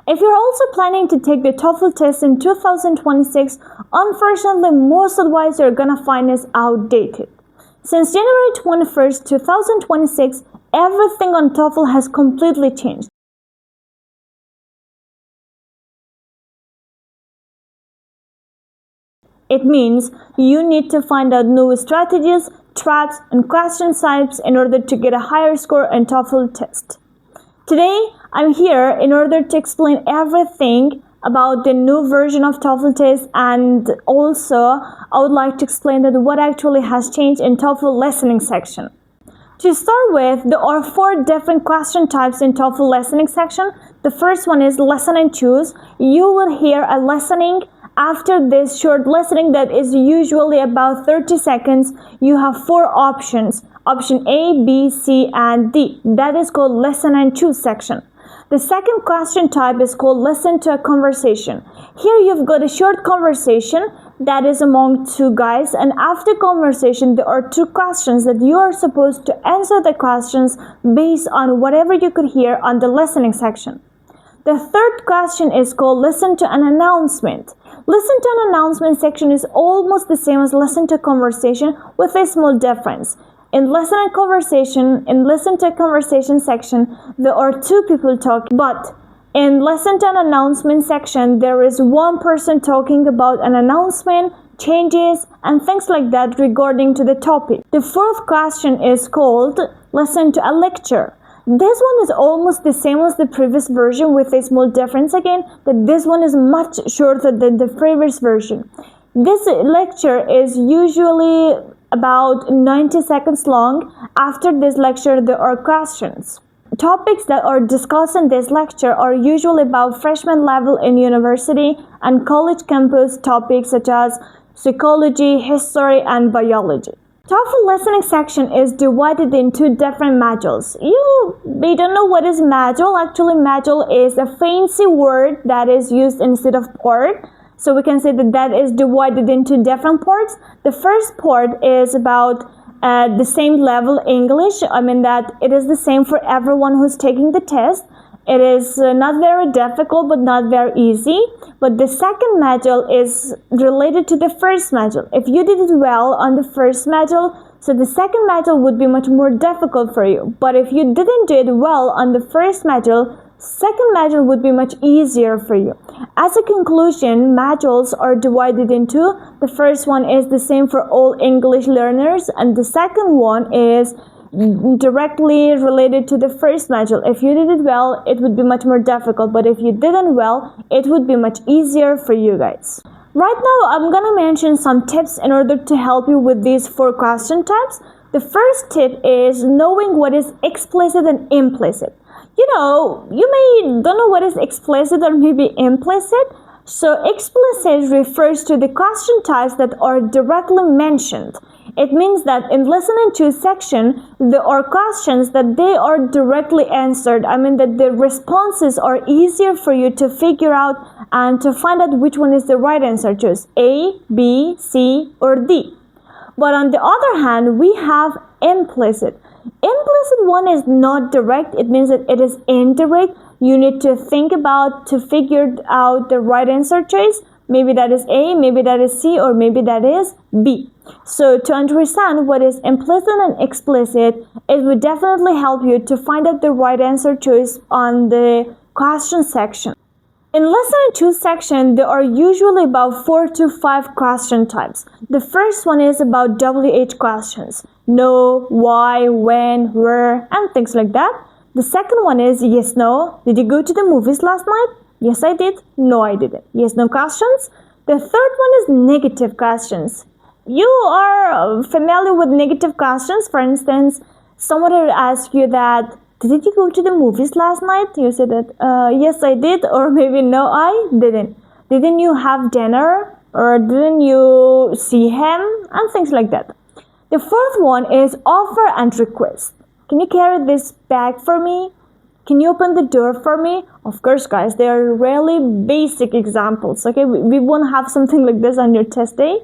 If you're also planning to take the TOEFL test in 2026, unfortunately, most advice you're gonna find is outdated. Since January 21st, 2026, everything on TOEFL has completely changed. It means you need to find out new strategies, tracks, and question types in order to get a higher score in TOEFL test. Today, I'm here in order to explain everything about the new version of TOEFL test, and also I would like to explain that what actually has changed in TOEFL listening section. To start with, there are 4 different question types in TOEFL listening section. The first one is listen and choose. You will hear a listening. After this short listening that is usually about 30 seconds, you have 4 options. Option A, B, C, and D. That is called listen and choose section. The second question type is called listen to a conversation. Here you've got a short conversation that is among 2 guys, and after conversation there are 2 questions that you are supposed to answer the questions based on whatever you could hear on the listening section. The third question is called listen to an announcement. Listen to an announcement section is almost the same as listen to a conversation with a small difference. In listen to a conversation section, there are 2 people talking, but in listen to an announcement section, there is 1 person talking about an announcement, changes, and things like that regarding to the topic. The fourth question is called listen to a lecture. This one is almost the same as the previous version with a small difference again, that this one is much shorter than the previous version. This lecture is usually about 90 seconds long. After this lecture, there are questions. Topics that are discussed in this lecture are usually about freshman level in university and college campus topics such as psychology, history, and biology. TOEFL listening section is divided into different modules. You may don't know what is module. Actually, module is a fancy word that is used instead of part. So we can say that is divided into different parts. The first part is about the same level English. I mean that it is the same for everyone who's taking the test. It is not very difficult but not very easy. But the second module is related to the first module. If you did it well on the first module, so the second module would be much more difficult for you. But if you didn't do it well on the first module, second module would be much easier for you. As a conclusion, modules are divided into, the first one is the same for all English learners, and the second one is directly related to the first module. If you did it well, it would be much more difficult, but if you didn't well, it would be much easier for you guys. Right now, I'm gonna mention some tips in order to help you with these 4 question types. The first tip is knowing what is explicit and implicit. You may don't know what is explicit or maybe implicit. So explicit refers to the question types that are directly mentioned. It means that in listen and choose section, there are questions that they are directly answered. I mean that the responses are easier for you to figure out and to find out which one is the right answer. Choose A, B, C, or D. But on the other hand, we have implicit. Implicit one is not direct. It means that it is indirect. You need to think about to figure out the right answer choice. Maybe that is A, maybe that is C, or maybe that is B. So to understand what is implicit and explicit, it would definitely help you to find out the right answer choice on the question section. In listen and choose section, there are usually about 4 to 5 question types. The first one is about WH questions. No, why, when, where, and things like that. The second one is yes, no. Did you go to the movies last night? Yes, I did. No, I didn't. Yes, no questions. The third one is negative questions. You are familiar with negative questions. For instance, someone will ask you that, did you go to the movies last night? You said that, yes, I did, or maybe no, I didn't. Didn't you have dinner? Or didn't you see him? And things like that. The fourth one is offer and request. Can you carry this bag for me? Can you open the door for me? Of course, guys, they are really basic examples. Okay, we won't have something like this on your test day.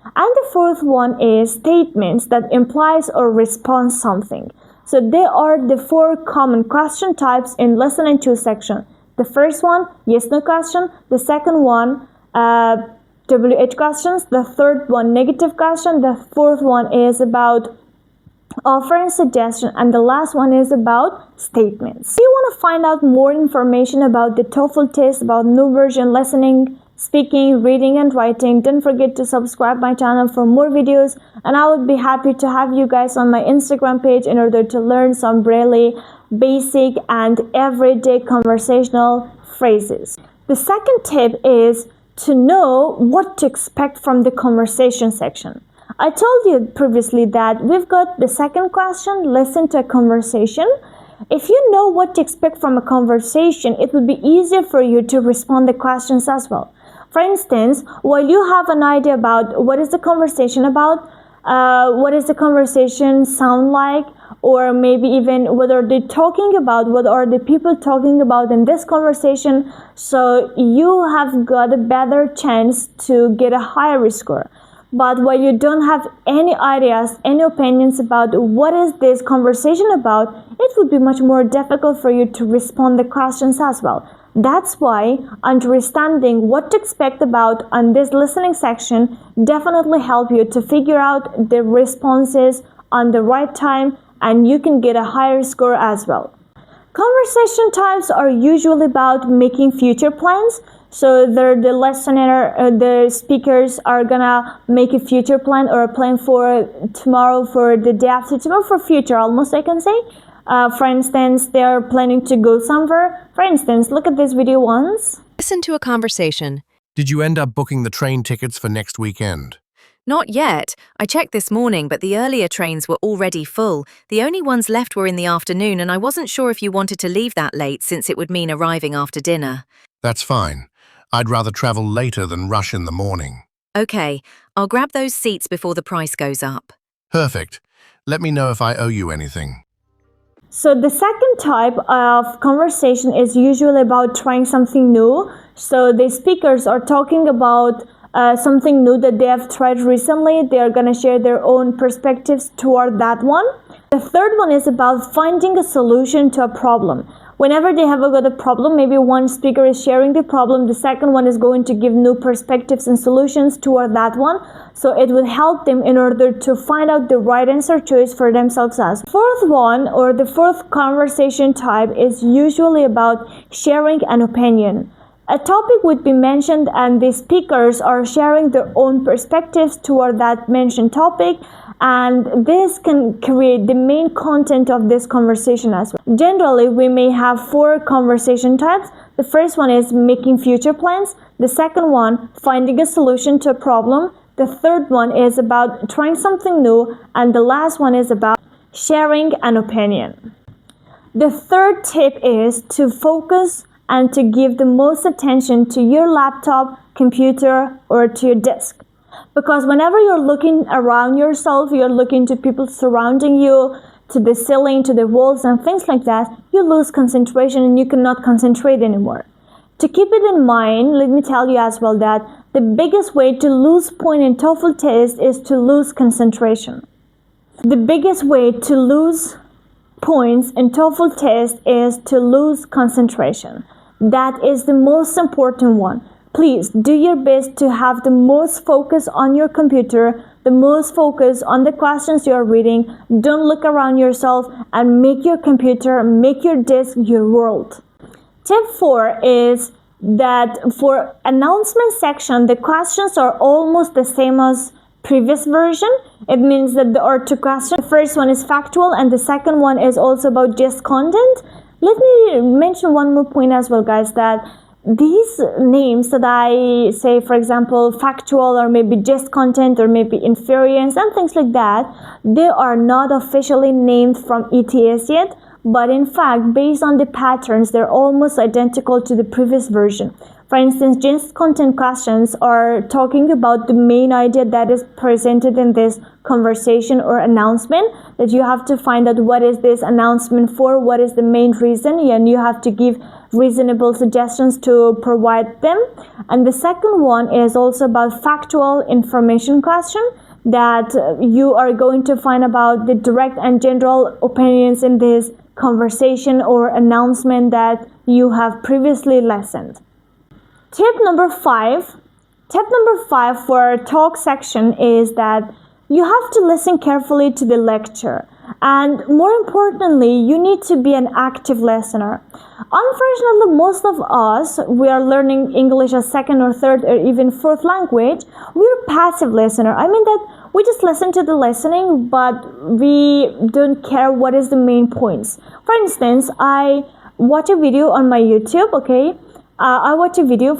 And the fourth one is statements that implies or respond something. So they are the 4 common question types in listen and choose section. The first one, yes/no question. The second one, WH questions. The third one, negative question. The fourth one is about offer and suggestion, and the last one is about statements. If you want to find out more information about the TOEFL test, about new version listening, speaking, reading, and writing, don't forget to subscribe my channel for more videos, and I would be happy to have you guys on my Instagram page in order to learn some really basic and everyday conversational phrases. The second tip is to know what to expect from the conversation section. I told you previously that we've got the second question, listen to a conversation. If you know what to expect from a conversation, it will be easier for you to respond to questions as well. For instance, while you have an idea about what is the conversation about, what is the conversation sound like, or maybe even what are they talking about, what are the people talking about in this conversation, so you have got a better chance to get a higher score. But while you don't have any ideas, any opinions about what is this conversation about, it would be much more difficult for you to respond to questions as well. That's why understanding what to expect about on this listening section definitely help you to figure out the responses on the right time, and you can get a higher score as well. Conversation types are usually about making future plans. So the listener, the speakers are gonna make a future plan or a plan for tomorrow, for the day after tomorrow, for future almost I can say. For instance, they are planning to go somewhere. For instance, look at this video once. Listen to a conversation. Did you end up booking the train tickets for next weekend? Not yet. I checked this morning, but the earlier trains were already full. The only ones left were in the afternoon, and I wasn't sure if you wanted to leave that late since it would mean arriving after dinner. That's fine. I'd rather travel later than rush in the morning. Okay, I'll grab those seats before the price goes up. Perfect. Let me know if I owe you anything. So the second type of conversation is usually about trying something new. So the speakers are talking about something new that they have tried recently. They are going to share their own perspectives toward that one. The third one is about finding a solution to a problem. Whenever they have got a problem, maybe one speaker is sharing the problem, the second one is going to give new perspectives and solutions toward that one. So it will help them in order to find out the right answer choice for themselves as. Fourth one, or the fourth conversation type, is usually about sharing an opinion. A topic would be mentioned and the speakers are sharing their own perspectives toward that mentioned topic, and this can create the main content of this conversation as well. Generally, we may have four conversation types. The first one is making future plans. The second one, finding a solution to a problem. The third one is about trying something new, and the last one is about sharing an opinion. The third tip is to focus and to give the most attention to your laptop, computer, or to your desk. Because whenever you're looking around yourself, you're looking to people surrounding you, to the ceiling, to the walls, and things like that, you lose concentration and you cannot concentrate anymore. To keep it in mind, let me tell you as well that the biggest way to lose point in TOEFL test is to lose concentration. The biggest way to lose points in TOEFL test is to lose concentration. That is the most important one. Please do your best to have the most focus on your computer, the most focus on the questions you are reading. Don't look around yourself and make your computer, make your desk your world. Tip 4 is that for announcement section, the questions are almost the same as previous version. It means that there are two questions. The first one is factual and the second one is also about just content. Let me mention one more point as well, guys, that these names that I say, for example, factual or maybe just content or maybe inference and things like that, they are not officially named from ETS yet, but in fact, based on the patterns, they're almost identical to the previous version. For instance, just content questions are talking about the main idea that is presented in this conversation or announcement, that you have to find out what is this announcement for, what is the main reason, and you have to give reasonable suggestions to provide them. And the second one is also about factual information question, that you are going to find about the direct and general opinions in this conversation or announcement that you have previously listened. Tip number 5 for our talk section is that you have to listen carefully to the lecture, and more importantly, you need to be an active listener. Unfortunately, most of us, we are learning English as second or third or even fourth language. We're passive listener. I mean that we just listen to the listening, but we don't care what is the main points. For instance, I watch a video on my YouTube, okay? I watch a video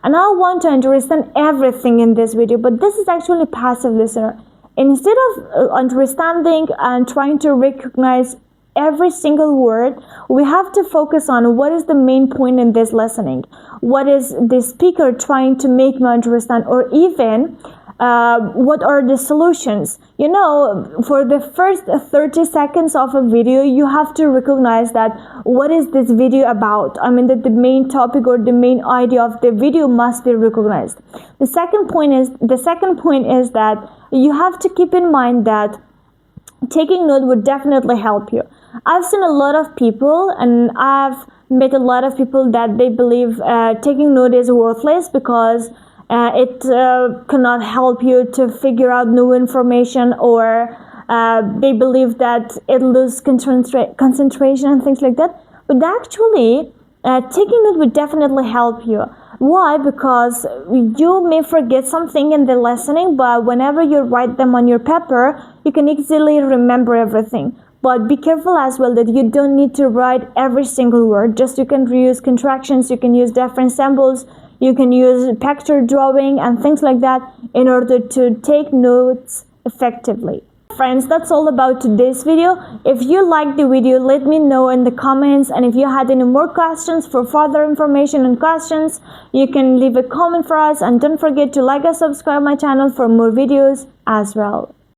and I want to understand everything in this video, but this is actually passive listener. Instead of understanding and trying to recognize every single word, we have to focus on what is the main point in this listening. What is the speaker trying to make me understand, or even what are the solutions? You know, for the first 30 seconds of a video, you have to recognize that what is this video about? I mean that the main topic or the main idea of the video must be recognized. The second point is that you have to keep in mind that taking note would definitely help you. I've seen a lot of people, and I've met a lot of people that they believe taking note is worthless because it cannot help you to figure out new information, or they believe that it loses concentration and things like that. But actually, taking note would definitely help you. Why? Because you may forget something in the listening, but whenever you write them on your paper, you can easily remember everything. But be careful as well that you don't need to write every single word. Just you can use contractions, you can use different symbols, you can use picture drawing and things like that in order to take notes effectively. Friends, that's all about today's video. If you liked the video, let me know in the comments, and if you had any more questions, for further information and questions, you can leave a comment for us, and don't forget to like and subscribe my channel for more videos as well.